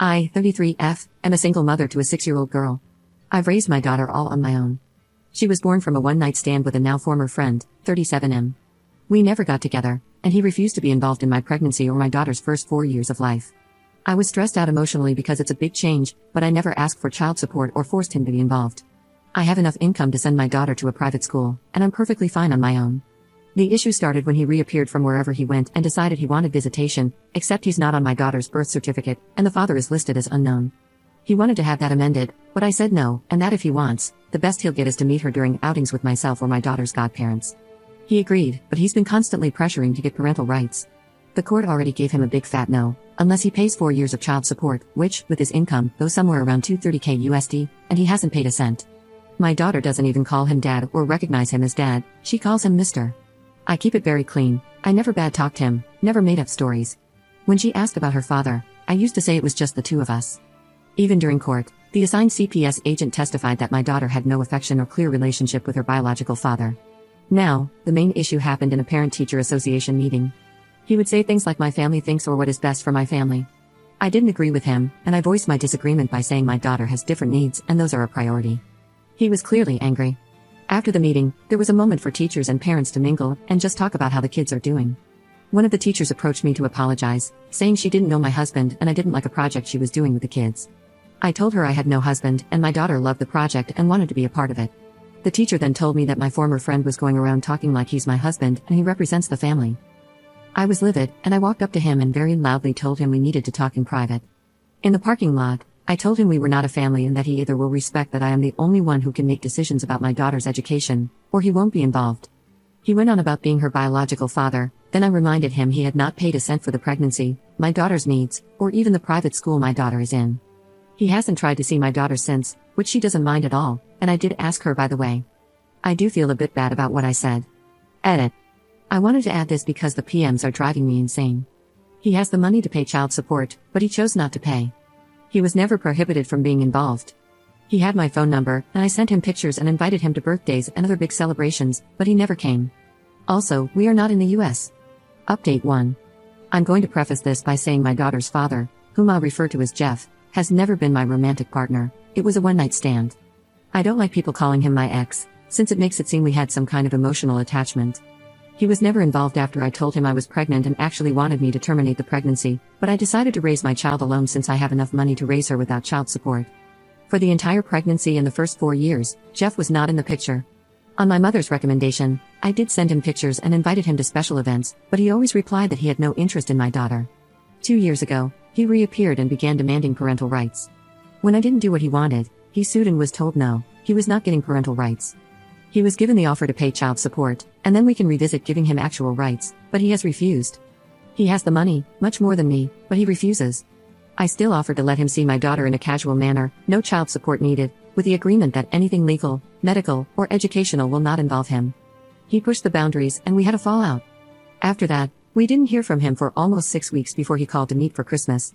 I, 33F, am a single mother to a 6-year-old girl. I've raised my daughter all on my own. She was born from a one-night stand with a now former friend, 37M. We never got together, and he refused to be involved in my pregnancy or my daughter's first 4 years of life. I was stressed out emotionally because it's a big change, but I never asked for child support or forced him to be involved. I have enough income to send my daughter to a private school, and I'm perfectly fine on my own. The issue started when he reappeared from wherever he went and decided he wanted visitation, except he's not on my daughter's birth certificate, and the father is listed as unknown. He wanted to have that amended, but I said no, and that if he wants, the best he'll get is to meet her during outings with myself or my daughter's godparents. He agreed, but he's been constantly pressuring to get parental rights. The court already gave him a big fat no, unless he pays 4 years of child support, which, with his income, goes somewhere around $230K USD, and he hasn't paid a cent. My daughter doesn't even call him dad or recognize him as dad, she calls him Mr. I keep it very clean, I never bad-talked him, never made up stories. When she asked about her father, I used to say it was just the two of us. Even during court, the assigned CPS agent testified that my daughter had no affection or clear relationship with her biological father. Now, the main issue happened in a parent-teacher association meeting. He would say things like my family thinks or what is best for my family. I didn't agree with him, and I voiced my disagreement by saying my daughter has different needs and those are a priority. He was clearly angry. After the meeting, there was a moment for teachers and parents to mingle and just talk about how the kids are doing. One of the teachers approached me to apologize, saying she didn't know my husband and I didn't like a project she was doing with the kids. I told her I had no husband and my daughter loved the project and wanted to be a part of it. The teacher then told me that my former friend was going around talking like he's my husband and he represents the family. I was livid, and I walked up to him and very loudly told him we needed to talk in private. In the parking lot, I told him we were not a family and that he either will respect that I am the only one who can make decisions about my daughter's education, or he won't be involved. He went on about being her biological father, then I reminded him he had not paid a cent for the pregnancy, my daughter's needs, or even the private school my daughter is in. He hasn't tried to see my daughter since, which she doesn't mind at all, and I did ask her by the way. I do feel a bit bad about what I said. Edit. I wanted to add this because the PMs are driving me insane. He has the money to pay child support, but he chose not to pay. He was never prohibited from being involved. He had my phone number, and I sent him pictures and invited him to birthdays and other big celebrations, but he never came. Also, we are not in the US. Update 1. I'm going to preface this by saying my daughter's father, whom I'll refer to as Jeff, has never been my romantic partner. It was a one-night stand. I don't like people calling him my ex, since it makes it seem we had some kind of emotional attachment. He was never involved after I told him I was pregnant and actually wanted me to terminate the pregnancy, but I decided to raise my child alone since I have enough money to raise her without child support. For the entire pregnancy and the first 4 years, Jeff was not in the picture. On my mother's recommendation, I did send him pictures and invited him to special events, but he always replied that he had no interest in my daughter. 2 years ago, he reappeared and began demanding parental rights. When I didn't do what he wanted, he sued and was told no, he was not getting parental rights. He was given the offer to pay child support, and then we can revisit giving him actual rights, but he has refused. He has the money, much more than me, but he refuses. I still offered to let him see my daughter in a casual manner, no child support needed, with the agreement that anything legal, medical, or educational will not involve him. He pushed the boundaries and we had a fallout. After that, we didn't hear from him for almost 6 weeks before he called to meet for Christmas.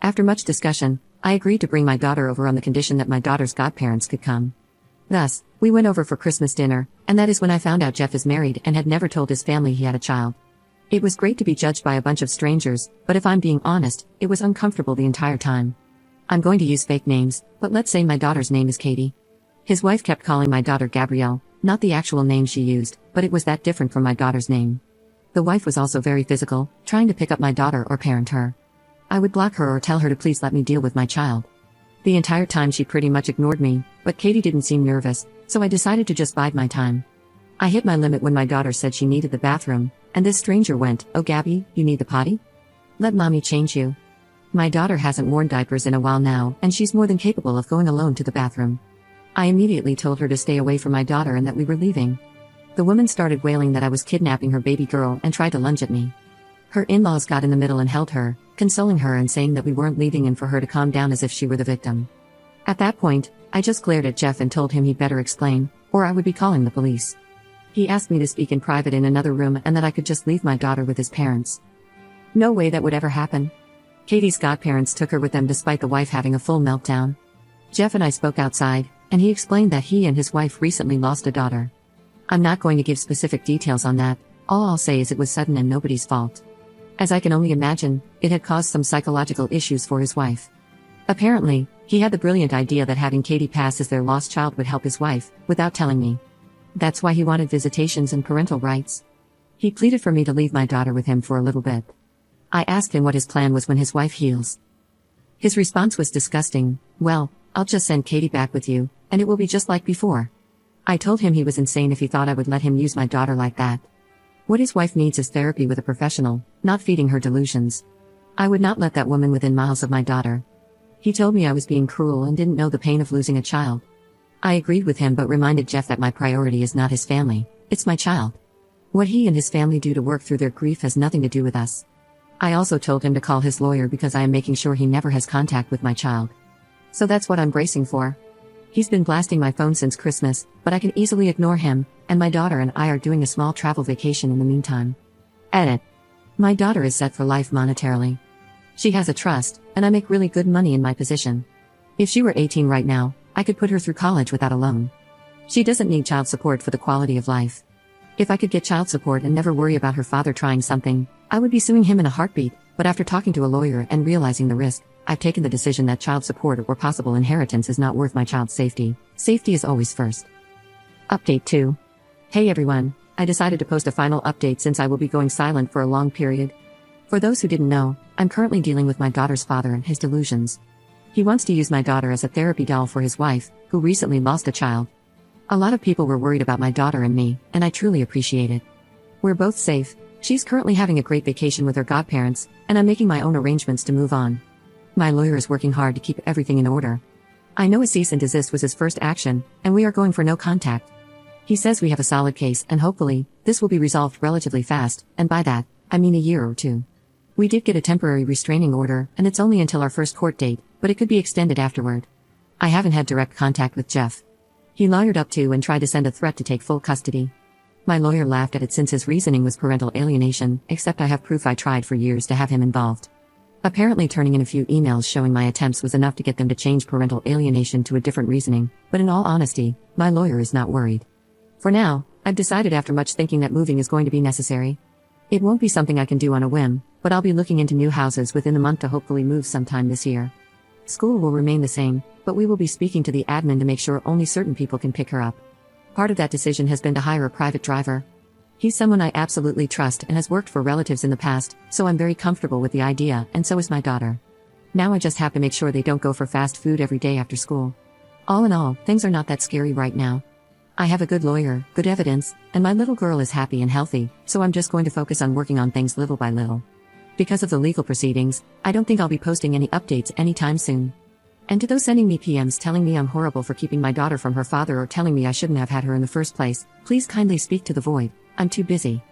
After much discussion, I agreed to bring my daughter over on the condition that my daughter's godparents could come. Thus, we went over for Christmas dinner, and that is when I found out Jeff is married and had never told his family he had a child. It was great to be judged by a bunch of strangers, but if I'm being honest, it was uncomfortable the entire time. I'm going to use fake names, but let's say my daughter's name is Katie. His wife kept calling my daughter Gabrielle, not the actual name she used, but it was that different from my daughter's name. The wife was also very physical, trying to pick up my daughter or parent her. I would block her or tell her to please let me deal with my child. The entire time she pretty much ignored me, but Katie didn't seem nervous, so I decided to just bide my time. I hit my limit when my daughter said she needed the bathroom, and this stranger went, "Oh Gabby, you need the potty? Let mommy change you." My daughter hasn't worn diapers in a while now, and she's more than capable of going alone to the bathroom. I immediately told her to stay away from my daughter and that we were leaving. The woman started wailing that I was kidnapping her baby girl and tried to lunge at me. Her in-laws got in the middle and held her, consoling her and saying that we weren't leaving and for her to calm down as if she were the victim. At that point, I just glared at Jeff and told him he'd better explain, or I would be calling the police. He asked me to speak in private in another room and that I could just leave my daughter with his parents. No way that would ever happen. Katie's godparents took her with them despite the wife having a full meltdown. Jeff and I spoke outside, and he explained that he and his wife recently lost a daughter. I'm not going to give specific details on that, all I'll say is it was sudden and nobody's fault. As I can only imagine, it had caused some psychological issues for his wife. Apparently, he had the brilliant idea that having Katie pass as their lost child would help his wife, without telling me. That's why he wanted visitations and parental rights. He pleaded for me to leave my daughter with him for a little bit. I asked him what his plan was when his wife heals. His response was disgusting. Well, I'll just send Katie back with you, and it will be just like before. I told him he was insane if he thought I would let him use my daughter like that. What his wife needs is therapy with a professional, not feeding her delusions. I would not let that woman within miles of my daughter. He told me I was being cruel and didn't know the pain of losing a child. I agreed with him but reminded Jeff that my priority is not his family, it's my child. What he and his family do to work through their grief has nothing to do with us. I also told him to call his lawyer because I am making sure he never has contact with my child. So that's what I'm bracing for. He's been blasting my phone since Christmas, but I can easily ignore him, and my daughter and I are doing a small travel vacation in the meantime. Edit. My daughter is set for life monetarily. She has a trust, and I make really good money in my position. If she were 18 right now, I could put her through college without a loan. She doesn't need child support for the quality of life. If I could get child support and never worry about her father trying something, I would be suing him in a heartbeat, but after talking to a lawyer and realizing the risk, I've taken the decision that child support or possible inheritance is not worth my child's safety. Safety is always first. Update 2. Hey everyone, I decided to post a final update since I will be going silent for a long period. For those who didn't know, I'm currently dealing with my daughter's father and his delusions. He wants to use my daughter as a therapy doll for his wife, who recently lost a child. A lot of people were worried about my daughter and me, and I truly appreciate it. We're both safe, she's currently having a great vacation with her godparents, and I'm making my own arrangements to move on. My lawyer is working hard to keep everything in order. I know a cease and desist was his first action, and we are going for no contact. He says we have a solid case and hopefully, this will be resolved relatively fast, and by that, I mean a year or two. We did get a temporary restraining order, and it's only until our first court date, but it could be extended afterward. I haven't had direct contact with Jeff. He lawyered up to and tried to send a threat to take full custody. My lawyer laughed at it since his reasoning was parental alienation, except I have proof I tried for years to have him involved. Apparently turning in a few emails showing my attempts was enough to get them to change parental alienation to a different reasoning, but in all honesty, my lawyer is not worried. For now, I've decided after much thinking that moving is going to be necessary. It won't be something I can do on a whim, but I'll be looking into new houses within the month to hopefully move sometime this year. School will remain the same, but we will be speaking to the admin to make sure only certain people can pick her up. Part of that decision has been to hire a private driver. He's someone I absolutely trust and has worked for relatives in the past, so I'm very comfortable with the idea, and so is my daughter. Now I just have to make sure they don't go for fast food every day after school. All in all, things are not that scary right now. I have a good lawyer, good evidence, and my little girl is happy and healthy, so I'm just going to focus on working on things little by little. Because of the legal proceedings, I don't think I'll be posting any updates anytime soon. And to those sending me PMs telling me I'm horrible for keeping my daughter from her father or telling me I shouldn't have had her in the first place, please kindly speak to the void. I'm too busy.